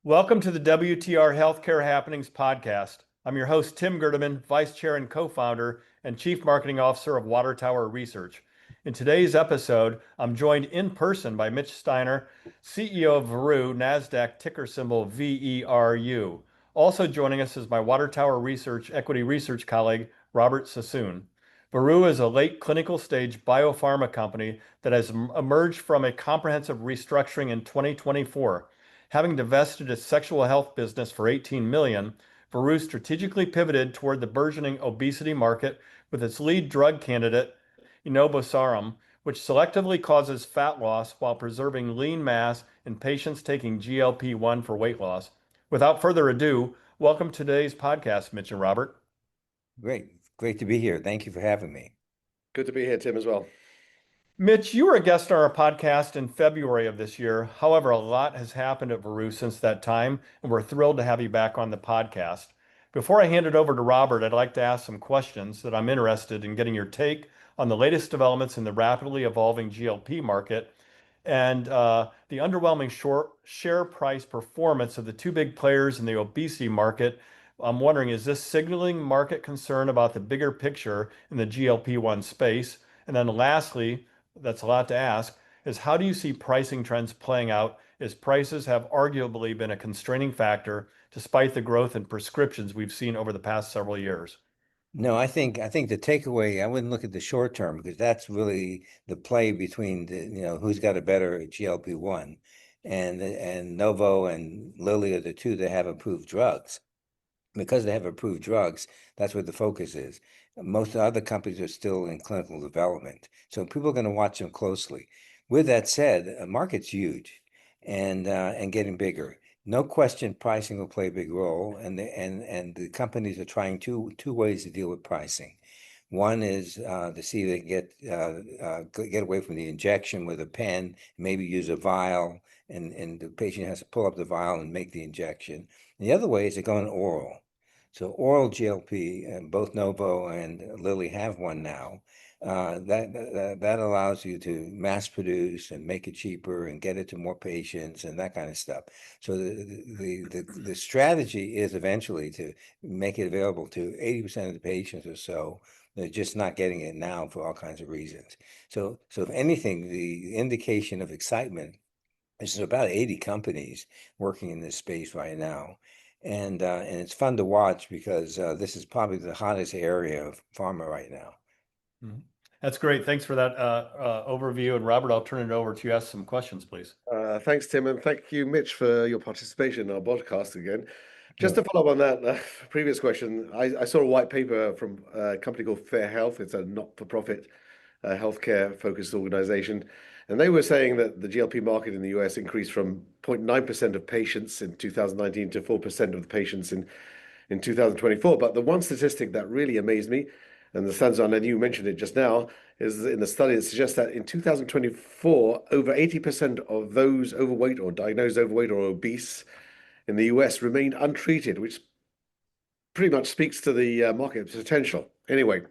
Welcome to the WTR Healthcare Happenings podcast. I'm your host, Tim Gerdeman, Vice Chair and Co-founder and Chief Marketing Officer of Water Tower Research. In today's episode, I'm joined in person by Mitch Steiner, CEO of Veru, NASDAQ ticker symbol VERU. Also joining us is my Water Tower Research equity research colleague, Robert Sassoon. Veru is a late clinical stage biopharma company that has emerged from a comprehensive restructuring in 2024. Having divested its sexual health business for $18 million, Veru strategically pivoted toward the burgeoning obesity market with its lead drug candidate, Enobosarm, which selectively causes fat loss while preserving lean mass in patients taking GLP-1 for weight loss. Without further ado, welcome to today's podcast, Mitch and Robert. Great to be here. Thank you for having me. Good to be here, Tim, as well. Mitch, you were a guest on our podcast in February of this year. However, a lot has happened at Veru since that time, and we're thrilled to have you back on the podcast. Before I hand it over to Robert, I'd like to ask some questions that I'm interested in getting your take on the latest developments in the rapidly evolving GLP market and the underwhelming share price performance of the two big players in the obesity market. I'm wondering, is this signaling market concern about the bigger picture in the GLP-1 space? And then lastly, that's a lot to ask, is how do you see pricing trends playing out as prices have arguably been a constraining factor despite the growth in prescriptions we've seen over the past several years? No, I think the takeaway, I wouldn't look at the short term because that's really the play between who's got a better GLP-1 and Novo and Lilly are the two that have approved drugs. Because they have approved drugs, that's where the focus is. Most of the other companies are still in clinical development. So people are going to watch them closely. With that said, the market's huge and getting bigger. No question pricing will play a big role. And the companies are trying two ways to deal with pricing. One is to see if they can get away from the injection with a pen, maybe use a vial, and the patient has to pull up the vial and make the injection. And the other way is to go on oral. So oral GLP, and both Novo and Lilly have one now. That allows you to mass produce and make it cheaper and get it to more patients and that kind of stuff. So the strategy is eventually to make it available to 80% of the patients or so. They're just not getting it now for all kinds of reasons. So if anything, the indication of excitement is there's about 80 companies working in this space right now. And it's fun to watch because this is probably the hottest area of pharma right now. Mhm. That's great. Thanks for that overview. And Robert, I'll turn it over to you to ask some questions, please. Thanks, Tim, and thank you, Mitch, for your participation in our podcast again. Just Yeah. to follow up on that previous question, I saw a white paper from a company called Fair Health. It's a not-for-profit healthcare-focused organization. And they were saying that the GLP market in the US increased from 0.9% of patients in 2019 to 4% of the patients in 2024. But the one statistic that really amazed me, and the stands on, and you mentioned it just now, is in the study that suggests that in 2024, over 80% of those overweight or diagnosed overweight or obese in the US remained untreated, which pretty much speaks to the market potential. Anyway,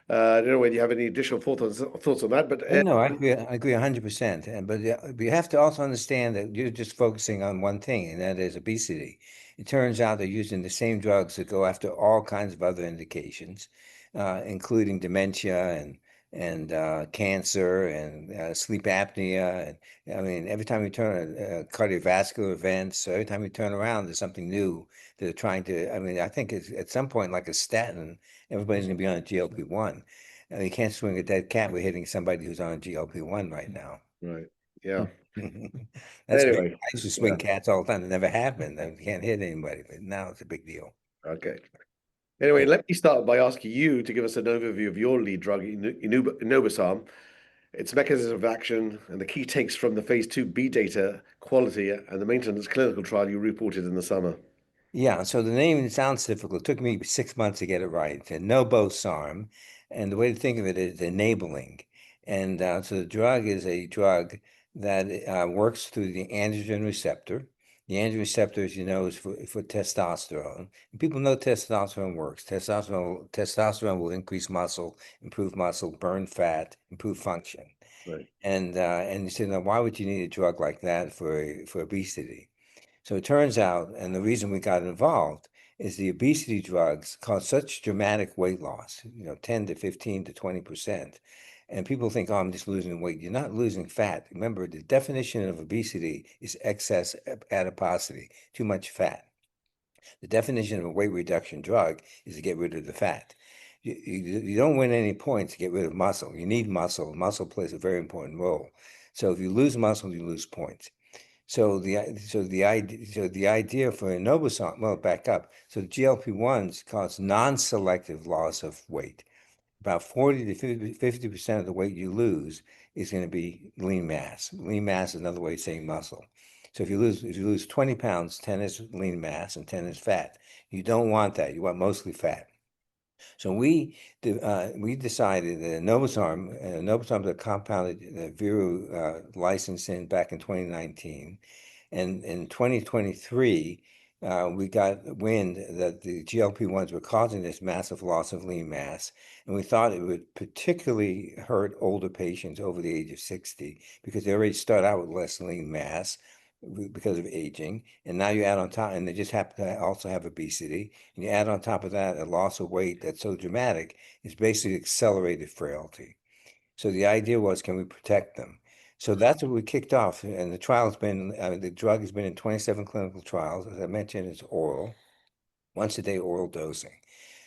I don't know whether you have any additional thoughts on that, but No, I agree 100%. But you have to also understand that you're just focusing on one thing, and that is obesity. It turns out they're using the same drugs that go after all kinds of other indications, including dementia and cancer and sleep apnea. And I mean, every time you turn cardiovascular events, so every time you turn around, there's something new that they're trying to. I mean, I think it's, at some point, like a statin, everybody's going to be on a GLP-1. You can't swing a dead cat with hitting somebody who's on a GLP-1 right now. right, yeah. That's big. Anyway, I used to yeah, swing cats all the time. It never happened. I can't hit anybody, but now it's a big deal. okay. Anyway, let me start by asking you to give us an overview of your lead drug, Enobosarm, its mechanism of action, and the key takes from the phase 2B data, quality, and the maintenance clinical trial you reported in the summer. Yeah, so the name sounds difficult. It took me 6 months to get it right. It's Enobosarm, and the way to think of it is enabling. And so the drug is a drug that works through the androgen receptor. The androgen receptor, as you know, is for testosterone. And people know testosterone works. Testosterone will increase muscle, improve muscle, burn fat, improve function. Right. And you say, now, why would you need a drug like that for obesity? So it turns out, and the reason we got involved is the obesity drugs cause such dramatic weight loss, 10 to 15 to 20%. And people think, oh, I'm just losing weight. You're not losing fat. Remember, the definition of obesity is excess adiposity, too much fat. The definition of a weight reduction drug is to get rid of the fat. You don't win any points to get rid of muscle. You need muscle. Muscle plays a very important role. So if you lose muscle, you lose points. So the idea for Enobosarm, well, back up. So the GLP-1s cause non-selective loss of weight. About 40 to 50% of the weight you lose is going to be lean mass. Lean mass is another way of saying muscle. So if you lose 20 pounds, 10 is lean mass and 10 is fat. You don't want that. You want mostly fat. So we decided that Enobosarm is a compounded Veru licensed in back in 2019. And in 2023, we got wind that the GLP-1s were causing this massive loss of lean mass. And we thought it would particularly hurt older patients over the age of 60 because they already start out with less lean mass because of aging. And now you add on top, and they just happen to also have obesity. And you add on top of that a loss of weight that's so dramatic, it's basically accelerated frailty. So the idea was, can we protect them? So that's what we kicked off. And the the drug has been in 27 clinical trials. As I mentioned, it's oral, once a day oral dosing.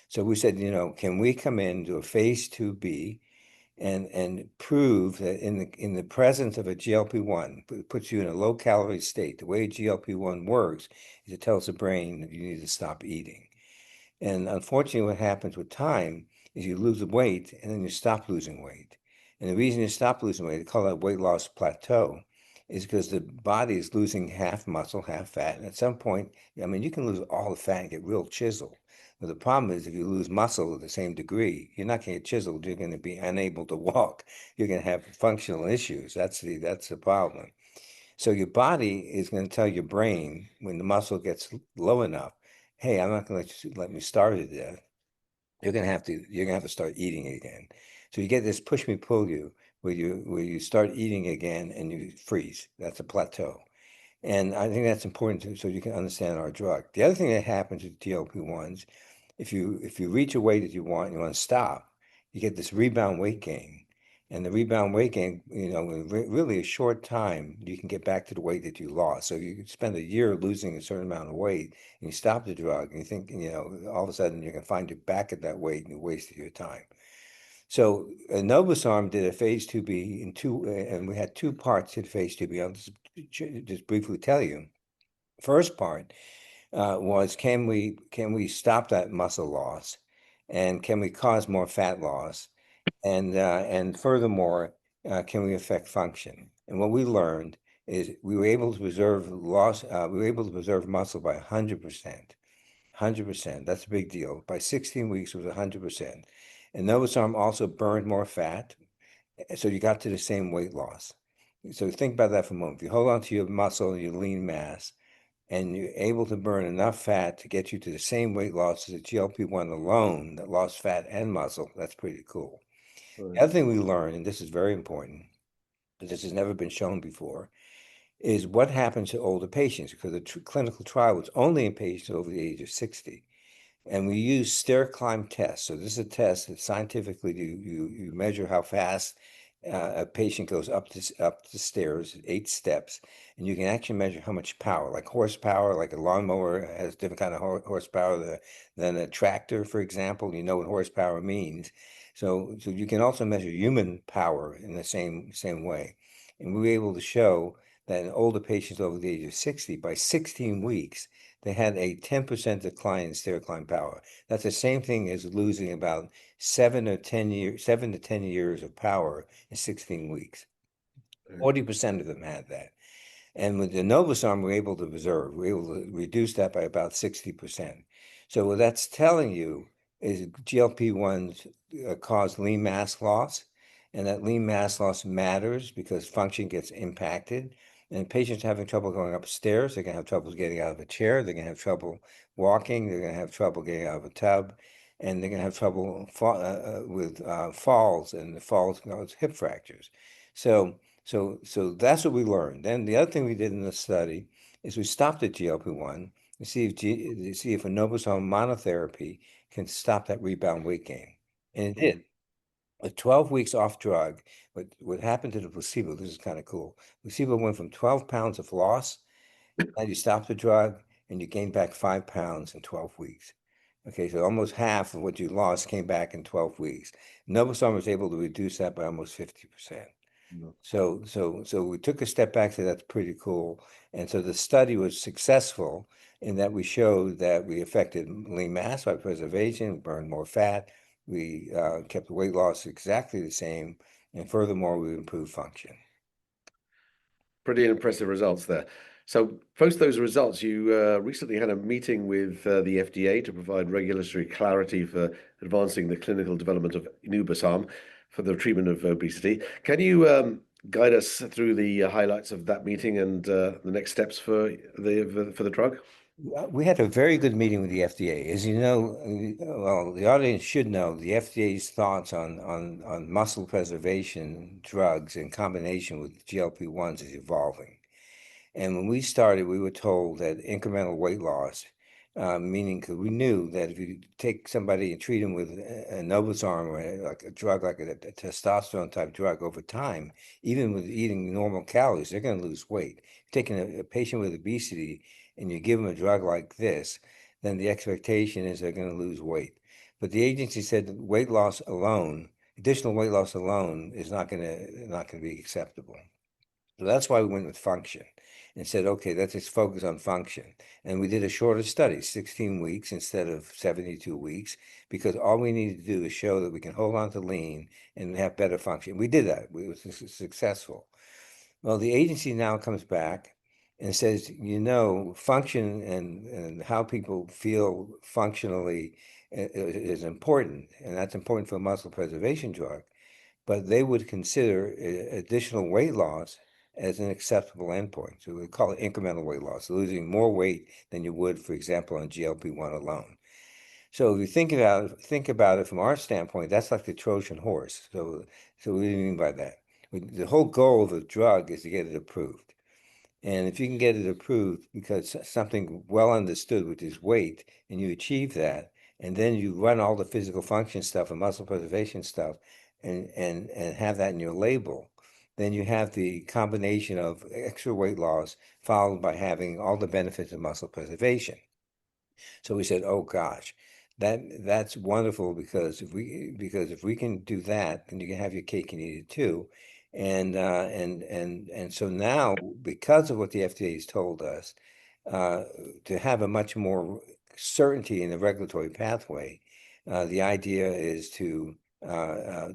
So we said, can we come in, do a phase 2B and prove that in the presence of a GLP-1, puts you in a low calorie state. The way a GLP-1 works is it tells the brain that you need to stop eating. And unfortunately, what happens with time is you lose the weight and then you stop losing weight. And the reason you stop losing weight, they call that weight loss plateau, is because the body is losing half muscle, half fat. And at some point, you can lose all the fat and get real chiseled. But the problem is if you lose muscle to the same degree, you're not going to get chiseled. You're going to be unable to walk. You're going to have functional issues. That's the problem. So your body is going to tell your brain when the muscle gets low enough, hey, I'm not going to let me starve to death. You're going to have to start eating again. So you get this push me pull you where you start eating again and you freeze. That's a plateau. And I think that's important so you can understand our drug. The other thing that happens with GLP-1s, if you reach a weight that you want and you want to stop, you get this rebound weight gain. And the rebound weight gain, in really a short time, you can get back to the weight that you lost. So you can spend a year losing a certain amount of weight and you stop the drug and you think, all of a sudden you're going to find you back at that weight and you wasted your time. So Enobosarm did a phase 2B and we had two parts to the phase 2B. I'll just briefly tell you. First part was can we stop that muscle loss, and can we cause more fat loss, and furthermore, can we affect function? And what we learned is we were able to preserve loss. We were able to preserve muscle by 100%. 100%. That's a big deal. By 16 weeks, it was 100%. And Enobosarm also burned more fat, so you got to the same weight loss. So think about that for a moment. If you hold on to your muscle, your lean mass, and you're able to burn enough fat to get you to the same weight loss as a GLP-1 alone that lost fat and muscle, that's pretty cool. Right. The other thing we learned, and this is very important, because this has never been shown before, is what happens to older patients, because the clinical trial was only in patients over the age of 60. And we use stair climb tests. So this is a test that scientifically you measure how fast a patient goes up the stairs, 8 steps, and you can actually measure how much power, like horsepower, like a lawnmower has different kind of horsepower than a tractor, for example. You know what horsepower means. So you can also measure human power in the same way. And we were able to show that in older patients over the age of 60, by 16 weeks, they had a 10% decline in stair climb power. That's the same thing as losing about 7 to 10 years of power in 16 weeks. 40% of them had that. And with the Enobosarm, we're able to reduce that by about 60%. So what that's telling you is GLP-1s cause lean mass loss, and that lean mass loss matters because function gets impacted. And patients having trouble going upstairs, they're going to have trouble getting out of a chair, they're going to have trouble walking, they're going to have trouble getting out of a tub, and they're going to have trouble with falls, and the falls cause hip fractures. So that's what we learned. Then the other thing we did in the study is we stopped the GLP-1 to see if Enobosarm monotherapy can stop that rebound weight gain. And it did. At 12 weeks off drug, what happened to the placebo, this is kind of cool. Placebo went from 12 pounds of loss, and you stopped the drug, and you gained back 5 pounds in 12 weeks. Okay, so almost half of what you lost came back in 12 weeks. Enobosarm was able to reduce that by almost 50%. So we took a step back, so that's pretty cool. And so the study was successful in that we showed that we affected lean mass by preservation, burned more fat, we kept the weight loss exactly the same, and furthermore, we improved function. Pretty impressive results there. So, post those results, you recently had a meeting with the FDA to provide regulatory clarity for advancing the clinical development of Enobosarm for the treatment of obesity. Can you guide us through the highlights of that meeting and the next steps for the drug? We had a very good meeting with the FDA. As you know, well, the audience should know the FDA's thoughts on muscle preservation drugs in combination with GLP-1s is evolving. And when we started, we were told that incremental weight loss, meaning because we knew that if you take somebody and treat them with a Enobosarm or like a drug like a testosterone type drug over time, even with eating normal calories, they're going to lose weight. Taking a patient with obesity and you give them a drug like this, then the expectation is they're going to lose weight. But the agency said that weight loss alone, additional weight loss alone, is not going to be acceptable. So that's why we went with function and said, okay, let's just focus on function. And we did a shorter study, 16 weeks instead of 72 weeks, because all we needed to do is show that we can hold on to lean and have better function. We did that. We were successful. Well, the agency now comes back and says, function and how people feel functionally is important, and that's important for a muscle preservation drug. But they would consider additional weight loss as an acceptable endpoint. So we call it incremental weight loss, losing more weight than you would, for example, on GLP-1 alone. So if you think about it from our standpoint, that's like the Trojan horse. So what do you mean by that? The whole goal of a drug is to get it approved. And if you can get it approved because something well understood, which is weight, and you achieve that, and then you run all the physical function stuff and muscle preservation stuff and have that in your label, then you have the combination of extra weight loss followed by having all the benefits of muscle preservation. So we said, oh gosh, that's wonderful because if we can do that, then you can have your cake and eat it too. And so now, because of what the FDA has told us, to have a much more certainty in the regulatory pathway, the idea is to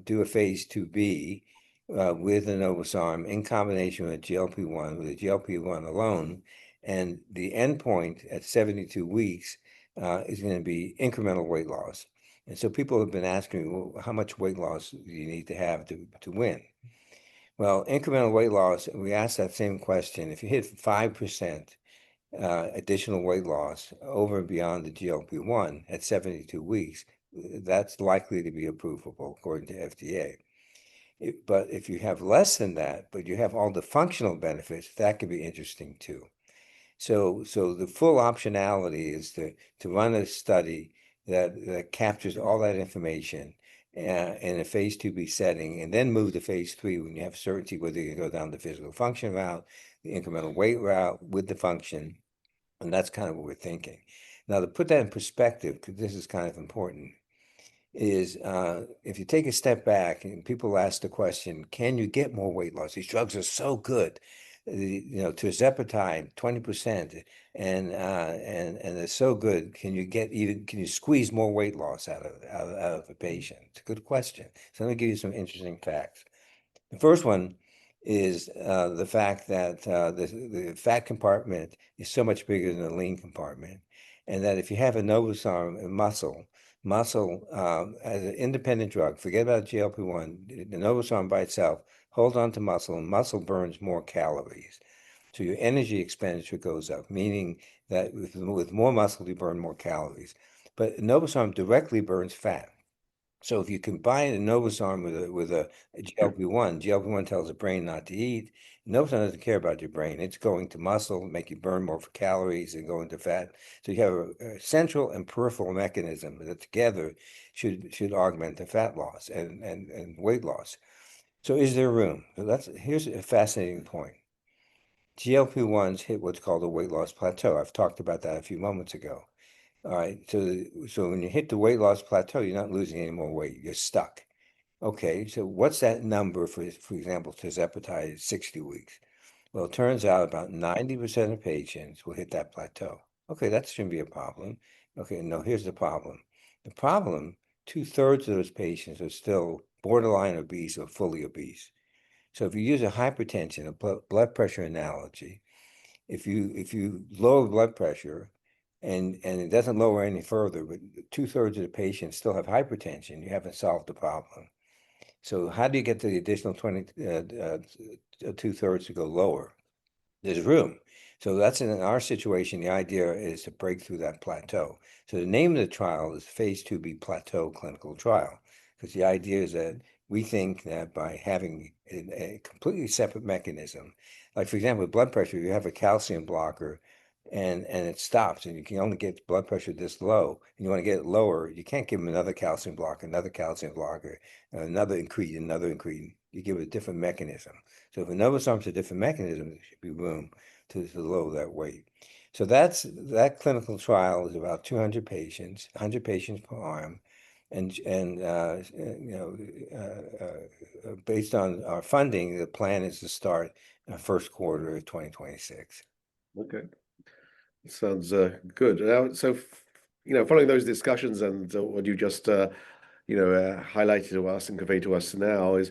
do a phase 2B with Enobosarm in combination with a GLP-1, with a GLP-1 alone, and the endpoint at 72 weeks is going to be incremental weight loss. And so people have been asking me, well, how much weight loss do you need to have to win? Well, incremental weight loss, we asked that same question. If you hit 5% additional weight loss over and beyond the GLP-1 at 72 weeks, that's likely to be approvable according to FDA. But if you have less than that, but you have all the functional benefits, that could be interesting too. So the full optionality is to run a study that captures all that information in a phase 2B setting, and then move to phase 3 when you have certainty whether you go down the physical function route, the incremental weight route with the function, and that's kind of what we're thinking. Now, to put that in perspective, because this is kind of important, is if you take a step back and people ask the question, can you get more weight loss? These drugs are so good. Tirzepatide, 20%, and they're so good. Can you squeeze more weight loss out of a patient? It's a good question. So let me give you some interesting facts. The first one is the fact that the fat compartment is so much bigger than the lean compartment, and that if you have a Enobosarm muscle as an independent drug, forget about GLP-1, the Enobosarm by itself, hold on to muscle, and muscle burns more calories. So your energy expenditure goes up, meaning that with more muscle, you burn more calories. But Enobosarm directly burns fat. So if you combine Enobosarm with a GLP-1, GLP-1 tells the brain not to eat. Enobosarm doesn't care about your brain. It's going to muscle, make you burn more calories and go into fat. So you have a central and peripheral mechanism that together should augment the fat loss and weight loss. So is there room? So here's a fascinating point. GLP-1s hit what's called a weight loss plateau. I've talked about that a few moments ago. All right, so when you hit the weight loss plateau, you're not losing any more weight. You're stuck. Okay, so what's that number for example, tirzepatide at 60 weeks? Well, it turns out about 90% of patients will hit that plateau. Okay, that shouldn't be a problem. Okay, no, here's the problem. The problem, 2/3 of those patients are still borderline obese or fully obese. So if you use a hypertension, a blood pressure analogy, if you lower blood pressure and it doesn't lower any further, but 2/3 of the patients still have hypertension, you haven't solved the problem. So how do you get the additional 2/3 to go lower? There's room. So that's in our situation. The idea is to break through that plateau. So the name of the trial is Phase 2b Plateau Clinical Trial, because the idea is that we think that by having a completely separate mechanism, like for example, with blood pressure, you have a calcium blocker and it stops and you can only get blood pressure this low and you want to get it lower, you can't give them another calcium blocker, another incretin. You give it a different mechanism. So if enobosarm is a different mechanism, there should be room to lower that weight. So that clinical trial is about 200 patients, 100 patients per arm, and based on our funding, the plan is to start first quarter of 2026. Okay. Sounds good. Now, so, following those discussions and what you just, highlighted to us and conveyed to us now is,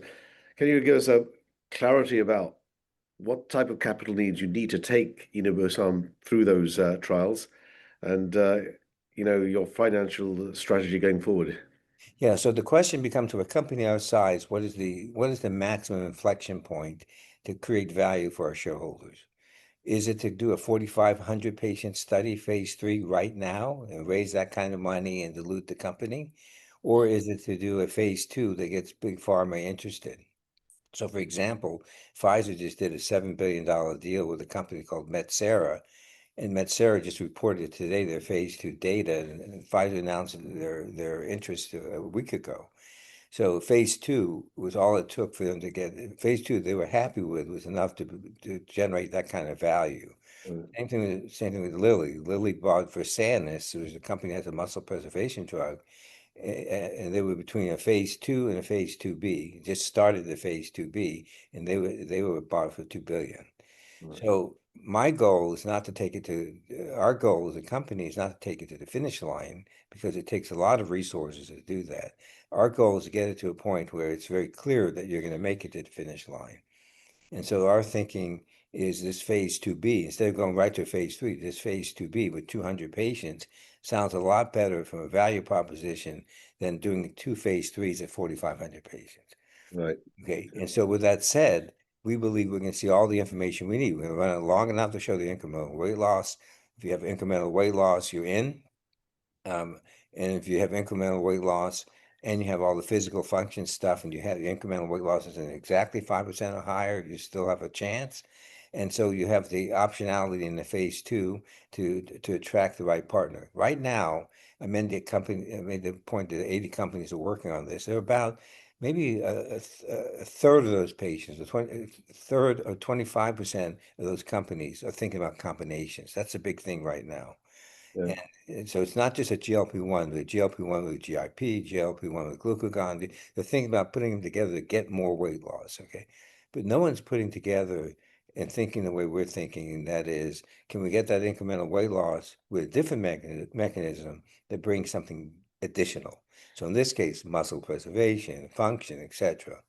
can you give us a clarity about what type of capital needs you need to take Enobosarm through those trials and, your financial strategy going forward? Yeah, so the question becomes, for a company our size, what is the maximum inflection point to create value for our shareholders? Is it to do a 4,500 patient study, phase 3 right now, and raise that kind of money and dilute the company? Or is it to do a phase 2 that gets big pharma interested? So, for example, Pfizer just did a $7 billion deal with a company called Metsera, and Metsera just reported today their phase 2 data, and Pfizer announced their interest a week ago. So phase 2 was all it took for them to get. Phase 2 they were happy with was enough to generate that kind of value. Mm. Same thing with Lilly. Lilly bought Versanis, it was a company that has a muscle preservation drug, and they were between a phase 2 and a phase 2b. Just started the phase 2b, and they were bought for $2 billion. Right. So my goal is not to take it to, our goal as a company is not to take it to the finish line because it takes a lot of resources to do that. Our goal is to get it to a point where it's very clear that you're going to make it to the finish line. And so our thinking is this phase 2b, instead of going right to phase 3, this phase 2b with 200 patients sounds a lot better from a value proposition than doing 2 phase 3s at 4,500 patients. Right. Okay, and so with that said, we believe we're going to see all the information we need. We're going to run it long enough to show the incremental weight loss. If you have incremental weight loss, you're in. And if you have incremental weight loss and you have all the physical function stuff and you have the incremental weight loss is exactly 5% or higher, you still have a chance. And so you have the optionality in the phase 2 to attract the right partner. Right now, I made the point that 80 companies are working on this. There are about maybe a third of those patients, a third or 25% of those companies are thinking about combinations. That's a big thing right now. Yeah. And so it's not just a GLP-1, but a GLP-1 with GIP, GLP-1 with glucagon. They're thinking about putting them together to get more weight loss, okay? But no one's putting together and thinking the way we're thinking, and that is, can we get that incremental weight loss with a different mechanism that brings something additional? So in this case, muscle preservation, function, etc.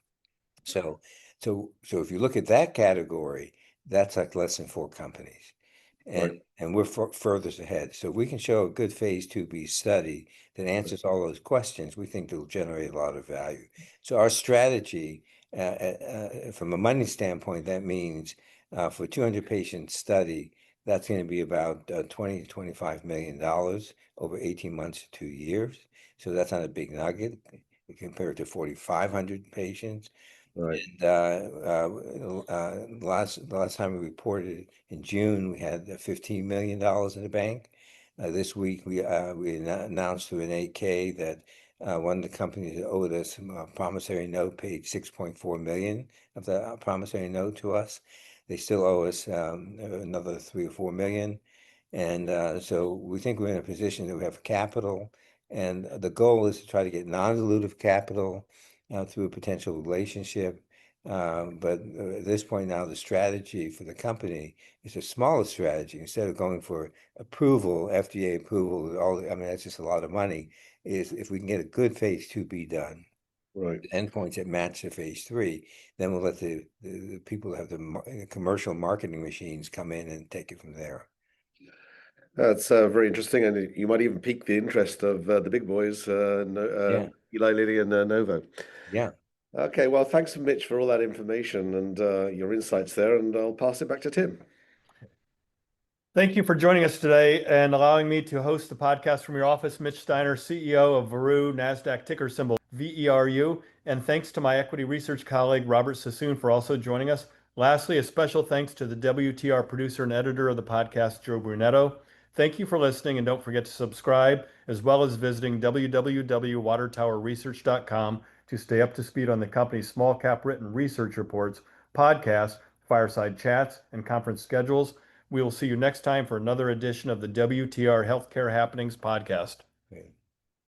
So if you look at that category, that's like less than 4 companies. Right. And we're furthest ahead. So if we can show a good phase 2b study that answers all those questions, we think it'll generate a lot of value. So our strategy, from a money standpoint, that means for 200 patient study, that's going to be about $20 to $25 million over 18 months to 2 years. So that's not a big nugget. compared to 4,500 patients. Right. And the last time we reported in June, we had $15 million in the bank. This week, we announced through an 8K that one of the companies that owed us a promissory note paid 6.4 million of the promissory note to us. They still owe us another 3 or 4 million. And so we think we're in a position that we have capital. And the goal is to try to get non-dilutive capital through a potential relationship. But at this point now, the strategy for the company is a smaller strategy. Instead of going for approval, FDA approval, I mean, that's just a lot of money, is if we can get a good phase 2B done, Right. endpoints that match the phase 3, then we'll let the people that have the commercial marketing machines come in and take it from there. That's very interesting, and you might even pique the interest of the big boys, Yeah, Eli Lilly and Novo. yeah. Okay, well, thanks, Mitch, for all that information and your insights there, and I'll pass it back to Tim. Thank you for joining us today and allowing me to host the podcast from your office. Mitch Steiner, CEO of Veru, NASDAQ ticker symbol VERU. And thanks to my equity research colleague, Robert Sassoon, for also joining us. Lastly, a special thanks to the WTR producer and editor of the podcast, Joe Brunetto. Thank you for listening, and don't forget to subscribe, as well as visiting www.watertowerresearch.com to stay up to speed on the company's small cap written research reports, podcasts, fireside chats, and conference schedules. We will see you next time for another edition of the WTR Healthcare Happenings podcast.